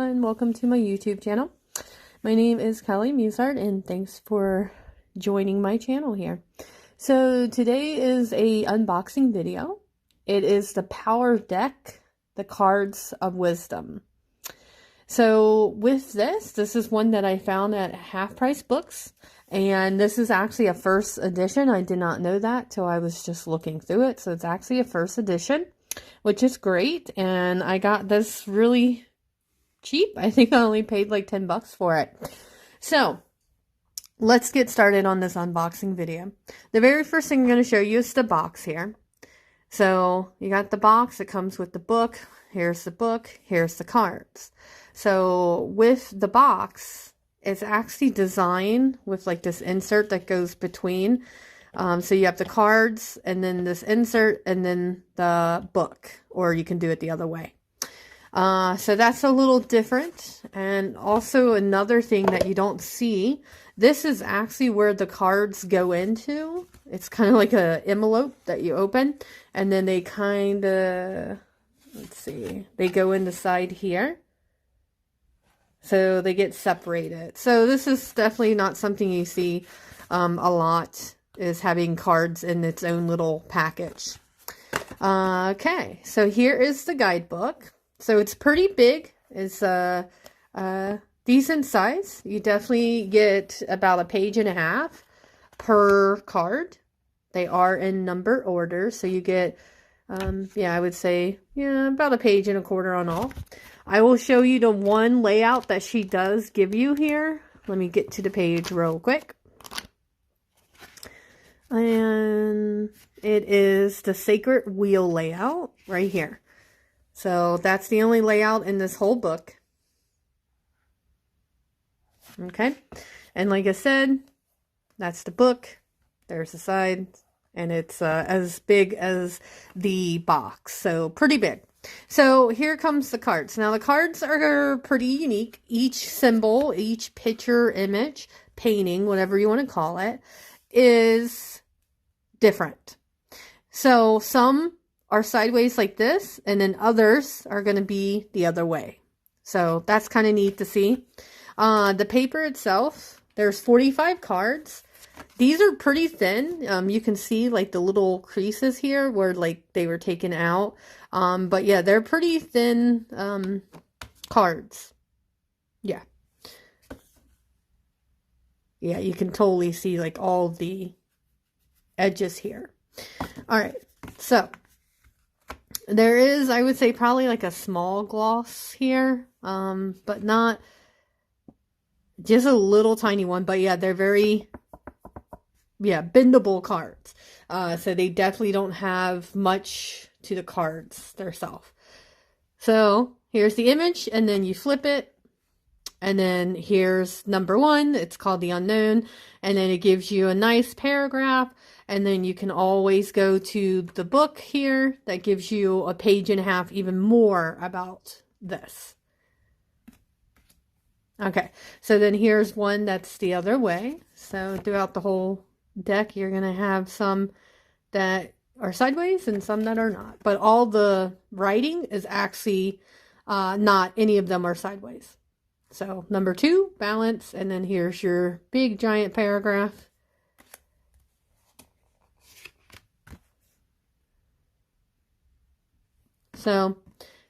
everyone, welcome to my YouTube channel. My name is Kelly Musart and thanks for joining my channel here. So today is a unboxing video. It is the Power Deck, the Cards of Wisdom. So with this is one that I found at Half Price Books, and this is actually a first edition. I did not know that till I was just looking through it. So it's actually a first edition, which is great, and I got this really cheap. I think I only paid like 10 bucks for it. So let's get started on this unboxing video. The very first thing I'm going to show you is the box here. So you got the box, it comes with the book. Here's the book, here's the cards. So with the box, it's actually designed with like this insert that goes between. So you have the cards and then this insert and then the book, or you can do it the other way. So that's a little different. And also another thing that you don't see, this is actually where the cards go into. It's kind of like a envelope that you open, and then they kind of, let's see, they go in the side here. So they get separated. So this is definitely not something you see a lot, is having cards in its own little package. Okay, so here is the guidebook. So it's pretty big. It's a decent size. You definitely get about a page and a half per card. They are in number order, so you get, I would say, about a page and a quarter on all. I will show you the one layout that she does give you here. Let me get to the page real quick. And it is the Sacred Wheel layout right here. So that's the only layout in this whole book. Okay. And like I said, that's the book. There's the side. And it's as big as the box. So pretty big. So here comes the cards. Now the cards are pretty unique. Each symbol, each picture, image, painting, whatever you want to call it, is different. So some are sideways like this, and then others are going to be the other way. So that's kind of neat to see. The paper itself, there's 45 cards. These are pretty thin. You can see like the little creases here where like they were taken out. But yeah, they're pretty thin cards. Yeah. Yeah, you can totally see like all the edges here. All right, so there is, I would say, probably like a small gloss here, but not just a little tiny one. But yeah, they're very, bendable cards. So they definitely don't have much to the cards themselves. So here's the image, and then you flip it, and then here's number one. It's called The Unknown, and then it gives you a nice paragraph. And then you can always go to the book here that gives you a page and a half even more about this. Okay, so then here's one that's the other way. So throughout the whole deck, you're going to have some that are sideways and some that are not. But all the writing is actually not, any of them are sideways. So number two, balance, and then here's your big giant paragraph. So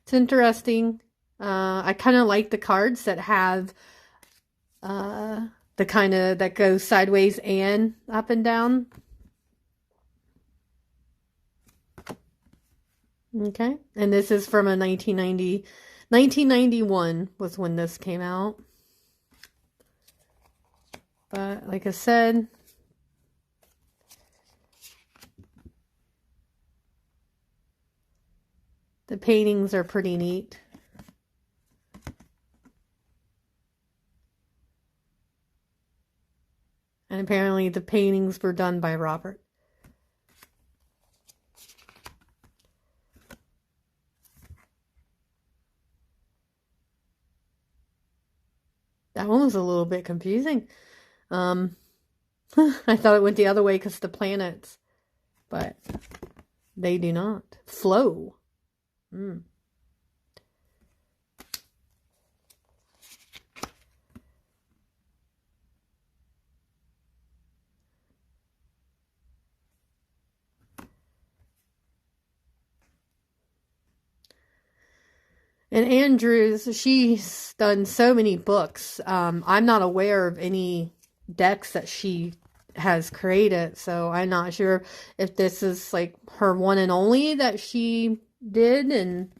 it's interesting. I kind of like the cards that have the kind of that goes sideways and up and down. Okay. And this is from a 1991 was when this came out. But like I said, the paintings are pretty neat. And apparently the paintings were done by Robert. That one was a little bit confusing. I thought it went the other way because the planets. But they do not. Flow. And Andrews, she's done so many books. I'm not aware of any decks that she has created, so I'm not sure if this is like her one and only that she did. And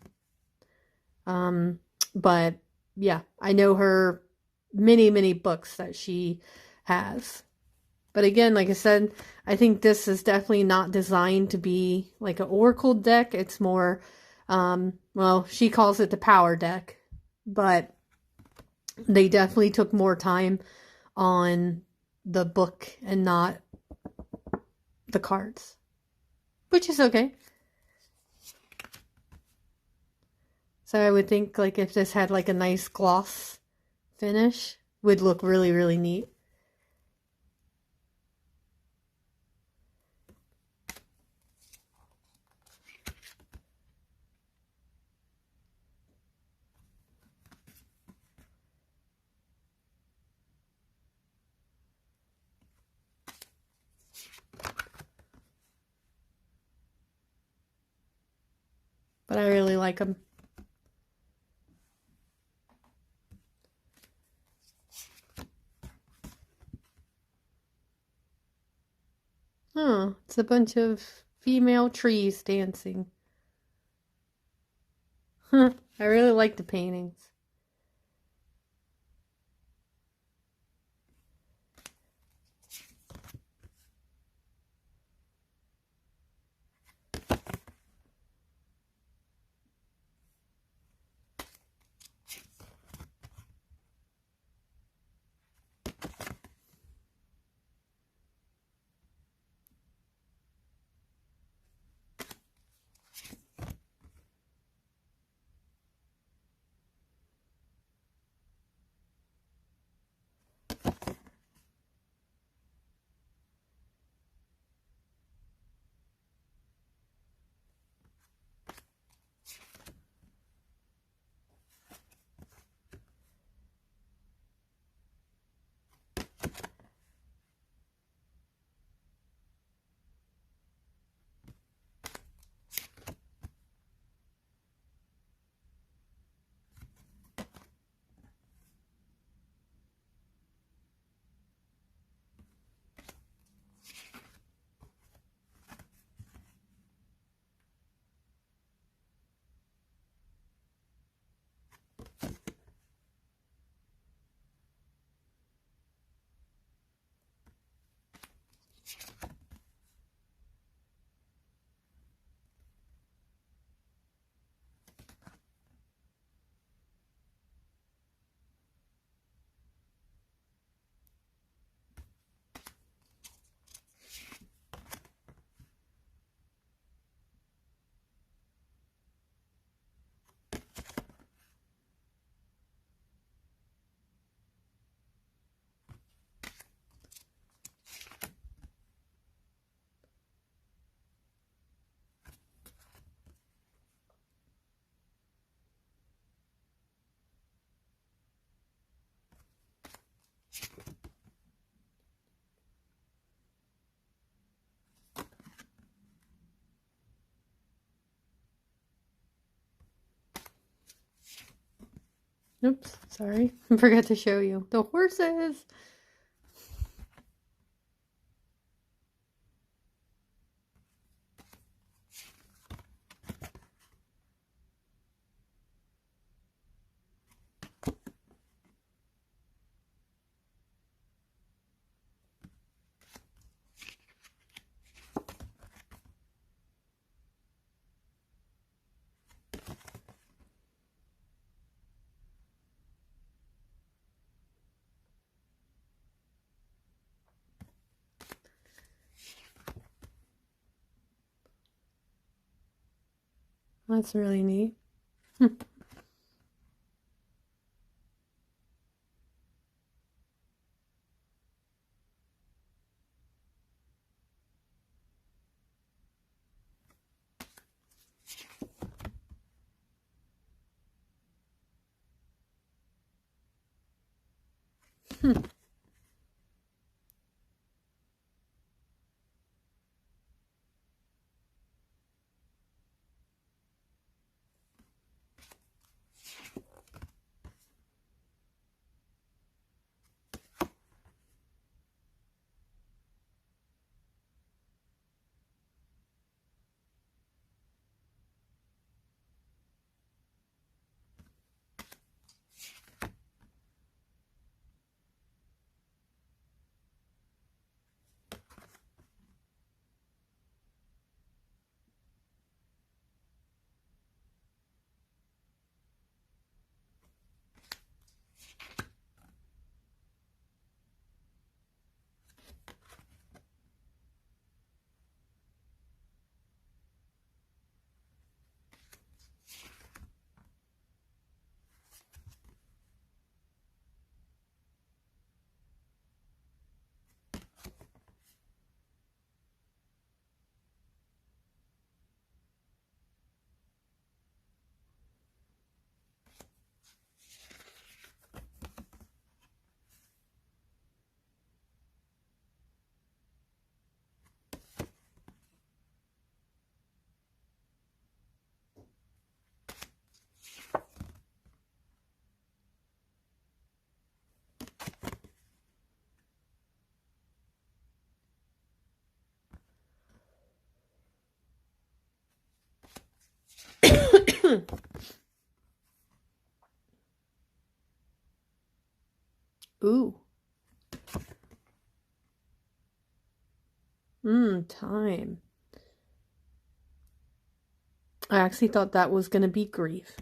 but yeah, I know her many books that she has. But again, like I said, I think this is definitely not designed to be like an Oracle deck. It's more, well, she calls it the power deck, but they definitely took more time on the book and not the cards, which is okay. So I would think like if this had like a nice gloss finish, would look really neat. But I really like them. Oh, it's a bunch of female trees dancing. I really like the paintings. Oops, sorry. I forgot to show you the horses. That's really neat. Ooh. Time. I actually thought that was going to be grief.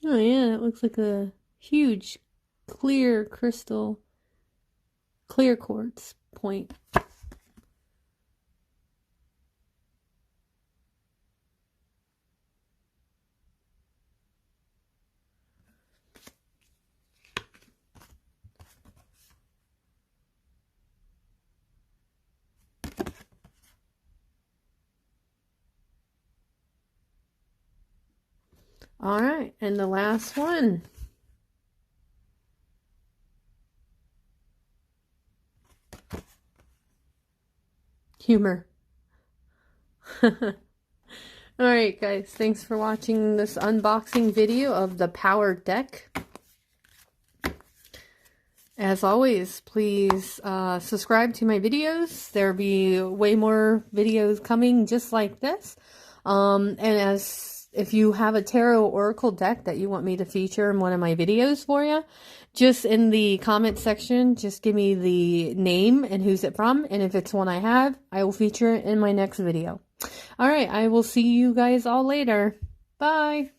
Oh yeah, it looks like a huge clear crystal, clear quartz point. All right, and the last one. Humor. Alright guys, thanks for watching this unboxing video of the Power Deck. As always, please subscribe to my videos. There'll be way more videos coming just like this. And if you have a tarot oracle deck that you want me to feature in one of my videos for you, just in the comment section, just give me the name and who's it from. And if it's one I have, I will feature it in my next video. All right, I will see you guys all later. Bye.